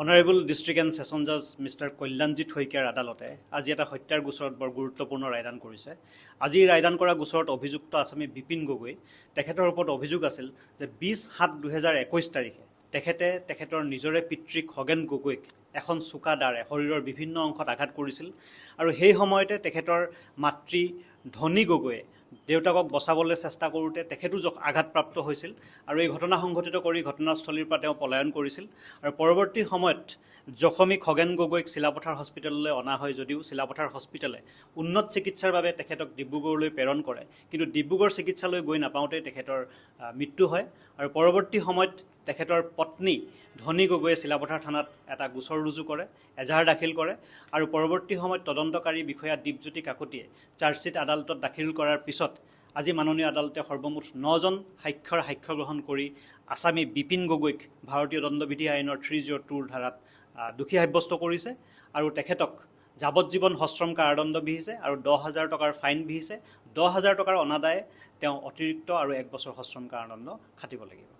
Honourable district and session জাজ mister কল্যাণজিৎ শইকীয়াৰ আদালতে আজি এটা হত্যাৰ গোচৰত বৰ গুৰুত্বপূৰ্ণ ৰায়দান কৰিছে। আজি ৰায়দান কৰা গোচৰত অভিযুক্ত আছামী বিপিন গগৈ, তেখেতৰ ওপৰত অভিযোগ আছিল যে 20/7/2021 তাৰিখে তেখেতৰ নিজৰে পিতৃ খগেন গগৈক এখন চোকা দাৰে শৰীৰৰ বিভিন্ন অংশত আঘাত কৰিছিল আৰু সেই সময়তে তেখেতৰ মাতৃ ধনী গগৈয়ে দেউতাকক বচাবলৈ চেষ্টা কৰোঁতে তেখেতো আঘাতপ্ৰাপ্ত হৈছিল আৰু এই ঘটনা সংঘটিত কৰি ঘটনাস্থলীৰ পৰা তেওঁ পলায়ন কৰিছিল আৰু পৰৱৰ্তী সময়ত জখমী খগেন গগৈক চিলাপথাৰ হস্পিটেললৈ অনা হয় যদিও চিলাপথাৰ হস্পিটেলে উন্নত চিকিৎসাৰ বাবে তেখেতক ডিব্ৰুগড়লৈ প্ৰেৰণ কৰে, কিন্তু ডিব্ৰুগড় চিকিৎসালয় গৈ নাপাওঁতে তেখেতৰ মৃত্যু হয় আৰু পৰৱৰ্তী সময়ত তেখেতৰ পত্নী ধনী গগৈয়ে চিলাপথাৰ থানাত এটা গোচৰ ৰুজু কৰে, এজাহাৰ দাখিল কৰে আৰু পৰৱৰ্তী সময়ত তদন্তকাৰী বিষয়া দীপজ্যোতি কাকতিয়ে চাৰ্জশ্বিট আদালতত দাখিল কৰাৰ পিছত আজি মাননীয় আদালতে সৰ্বমুঠ 9জন সাক্ষ্য গ্ৰহণ কৰি আছামী বিপিন গগৈক ভাৰতীয় দণ্ডবিধি আইনৰ 302 ধাৰাত দোষী সাব্যস্ত কৰিছে আৰু তেখেতক যাৱজ্জীৱন সশ্ৰম কাৰাদণ্ড বিহিছে আৰু 10,000 টকাৰ ফাইন বিহিছে। 10,000 টকাৰ অনাদায়ে তেওঁ অতিৰিক্ত আৰু 1 বছৰ সশ্ৰম কাৰাদণ্ড খাটিব লাগিব।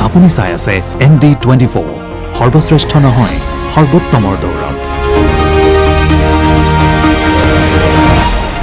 আপুনি চাই আছে ND24 সৰ্বশ্ৰেষ্ঠ নহয় সৰ্বোত্তমৰ দৌৰত।